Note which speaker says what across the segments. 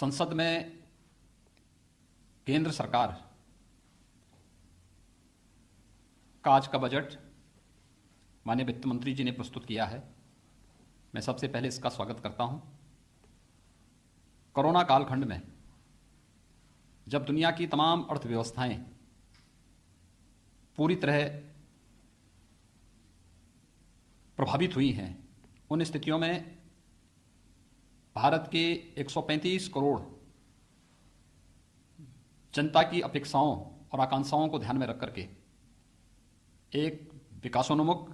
Speaker 1: संसद में केंद्र सरकार का आज का बजट माननीय वित्त मंत्री जी ने प्रस्तुत किया है। मैं सबसे पहले इसका स्वागत करता हूं। कोरोना कालखंड में जब दुनिया की तमाम अर्थव्यवस्थाएं पूरी तरह प्रभावित हुई हैं, उन स्थितियों में भारत के 135 करोड़ जनता की अपेक्षाओं और आकांक्षाओं को ध्यान में रख करके एक विकासोन्मुख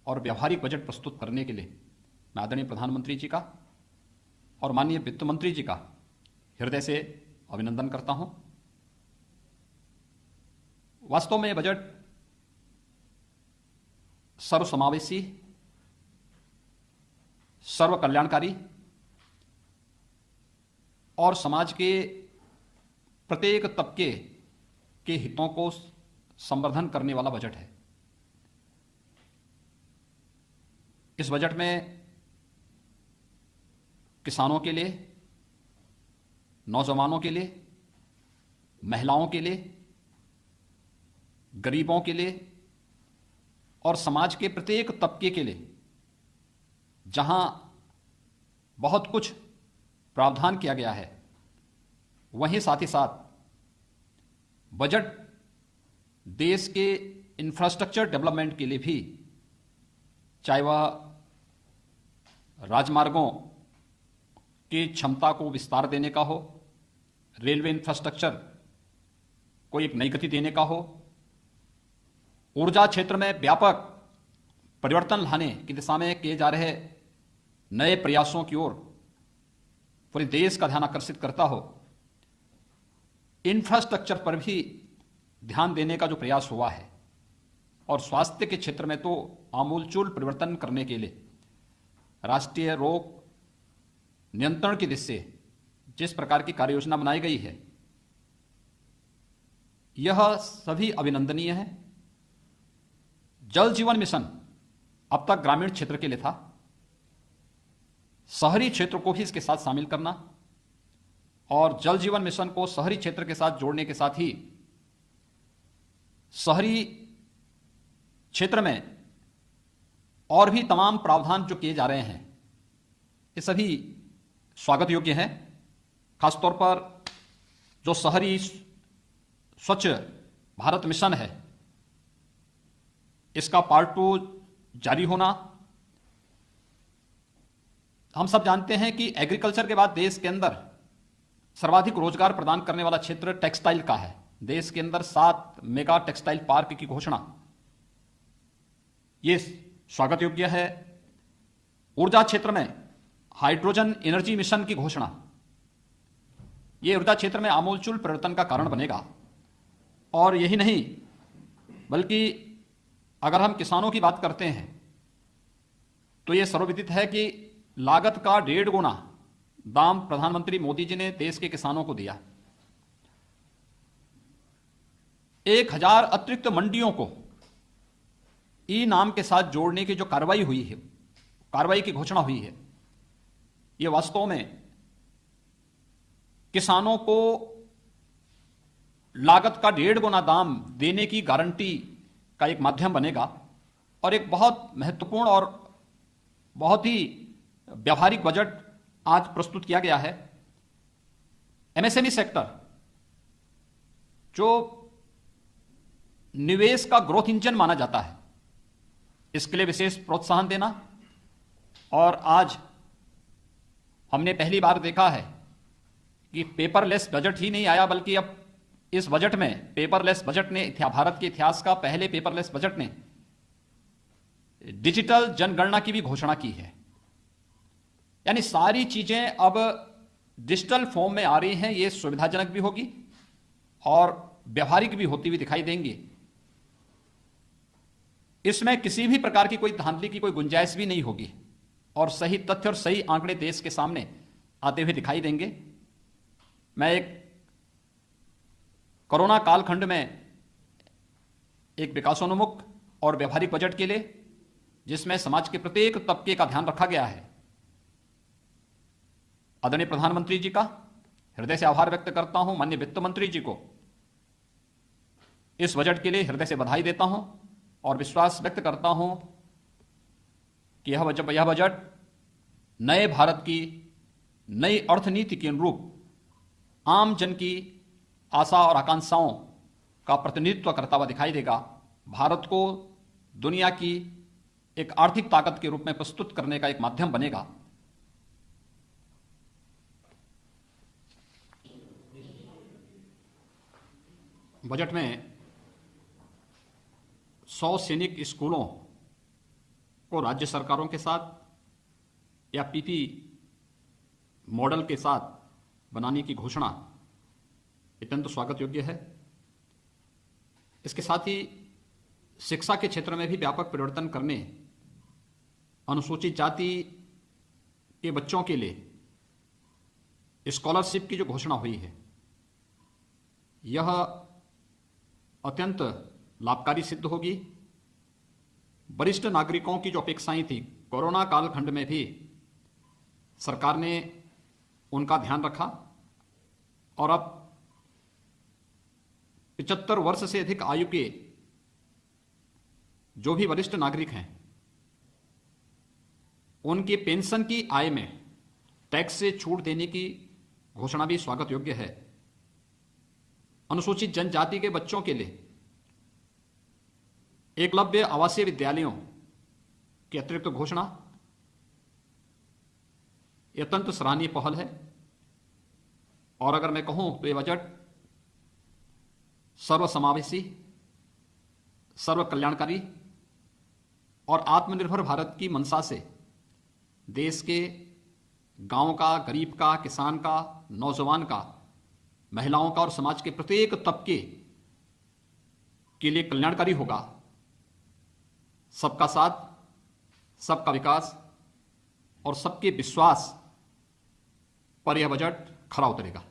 Speaker 1: और व्यावहारिक बजट प्रस्तुत करने के लिए मैं आदरणीय प्रधानमंत्री जी का और माननीय वित्त मंत्री जी का हृदय से अभिनंदन करता हूं। वास्तव में यह बजट सर्वसमावेशी, सर्व कल्याणकारी और समाज के प्रत्येक तबके के हितों को संवर्धन करने वाला बजट है। इस बजट में किसानों के लिए, नौजवानों के लिए, महिलाओं के लिए, गरीबों के लिए और समाज के प्रत्येक तबके के लिए जहां बहुत कुछ प्रावधान किया गया है, वहीं साथ ही साथ बजट देश के इंफ्रास्ट्रक्चर डेवलपमेंट के लिए भी, चाहे वह राजमार्गों की क्षमता को विस्तार देने का हो, रेलवे इंफ्रास्ट्रक्चर को एक नई गति देने का हो, ऊर्जा क्षेत्र में व्यापक परिवर्तन लाने की दिशा में किए जा रहे नए प्रयासों की ओर पूरे देश का ध्यान आकर्षित करता हो, इंफ्रास्ट्रक्चर पर भी ध्यान देने का जो प्रयास हुआ है और स्वास्थ्य के क्षेत्र में तो आमूलचूल परिवर्तन करने के लिए राष्ट्रीय रोग नियंत्रण की दिशा से जिस प्रकार की कार्य योजना बनाई गई है, यह सभी अभिनंदनीय है। जल जीवन मिशन अब तक ग्रामीण क्षेत्र के लिए था, शहरी क्षेत्र को भी इसके साथ शामिल करना और जल जीवन मिशन को शहरी क्षेत्र के साथ जोड़ने के साथ ही शहरी क्षेत्र में और भी तमाम प्रावधान जो किए जा रहे हैं, ये सभी स्वागत योग्य हैं। खासतौर पर जो शहरी स्वच्छ भारत मिशन है, इसका पार्ट 2 जारी होना। हम सब जानते हैं कि एग्रीकल्चर के बाद देश के अंदर सर्वाधिक रोजगार प्रदान करने वाला क्षेत्र टेक्सटाइल का है। देश के अंदर 7 मेगा टेक्सटाइल पार्क की घोषणा, यह स्वागत योग्य है। ऊर्जा क्षेत्र में हाइड्रोजन एनर्जी मिशन की घोषणा, यह ऊर्जा क्षेत्र में आमूलचूल परिवर्तन का कारण बनेगा। और यही नहीं, बल्कि अगर हम किसानों की बात करते हैं तो यह सर्वविदित है कि लागत का 1.5 गुना दाम प्रधानमंत्री मोदी जी ने देश के किसानों को दिया। 1000 अतिरिक्त मंडियों को ई नाम के साथ जोड़ने की जो कार्रवाई हुई है, कार्रवाई की घोषणा हुई है, यह वास्तव में किसानों को लागत का 1.5 गुना दाम देने की गारंटी का एक माध्यम बनेगा और एक बहुत महत्वपूर्ण और बहुत ही व्यावहारिक बजट आज प्रस्तुत किया गया है। एमएसएमई सेक्टर जो निवेश का ग्रोथ इंजन माना जाता है, इसके लिए विशेष प्रोत्साहन देना। और आज हमने पहली बार देखा है कि पेपरलेस बजट ही नहीं आया, बल्कि अब इस बजट में पेपरलेस बजट ने भारत के इतिहास का पहले पेपरलेस बजट ने डिजिटल जनगणना की भी घोषणा की है। यानी सारी चीजें अब डिजिटल फॉर्म में आ रही हैं। ये सुविधाजनक भी होगी और व्यवहारिक भी होती हुई दिखाई देंगी। इसमें किसी भी प्रकार की कोई धांधली की कोई गुंजाइश भी नहीं होगी और सही तथ्य और सही आंकड़े देश के सामने आते हुए दिखाई देंगे। मैं एक कोरोना कालखंड में एक विकासोन्मुख और व्यवहारिक बजट के लिए, जिसमें समाज के प्रत्येक तबके का ध्यान रखा गया है, आदरणीय प्रधानमंत्री जी का हृदय से आभार व्यक्त करता हूं माननीय वित्त मंत्री जी को। इस बजट के लिए हृदय से बधाई देता हूं और विश्वास व्यक्त करता हूं कि यह बजट नए भारत की नई अर्थनीति के अनुरूप आम जन की आशा और आकांक्षाओं का प्रतिनिधित्व करता हुआ दिखाई देगा। भारत को दुनिया की एक आर्थिक ताकत के रूप में प्रस्तुत करने का एक माध्यम बनेगा। बजट में 100 सैनिक स्कूलों को राज्य सरकारों के साथ या पीपी मॉडल के साथ बनाने की घोषणा अत्यंत स्वागत योग्य है। इसके साथ ही शिक्षा के क्षेत्र में भी व्यापक परिवर्तन करने, अनुसूचित जाति के बच्चों के लिए स्कॉलरशिप की जो घोषणा हुई है, यह अत्यंत लाभकारी सिद्ध होगी। वरिष्ठ नागरिकों की जो अपेक्षाएं थी, कोरोना कालखंड में भी सरकार ने उनका ध्यान रखा और अब 75 वर्ष से अधिक आयु के जो भी वरिष्ठ नागरिक हैं, उनकी पेंशन की आय में टैक्स से छूट देने की घोषणा भी स्वागत योग्य है। अनुसूचित जनजाति के बच्चों के लिए एकलव्य आवासीय विद्यालयों की अतिरिक्त घोषणा अत्यंत सराहनीय पहल है। और अगर मैं कहूं तो यह बजट सर्वसमावेशी, सर्व कल्याणकारी और आत्मनिर्भर भारत की मंशा से देश के गांव का, गरीब का, किसान का, नौजवान का, महिलाओं का और समाज के प्रत्येक तबके के लिए कल्याणकारी होगा। सबका साथ, सबका विकास और सबके विश्वास पर यह बजट खरा उतरेगा।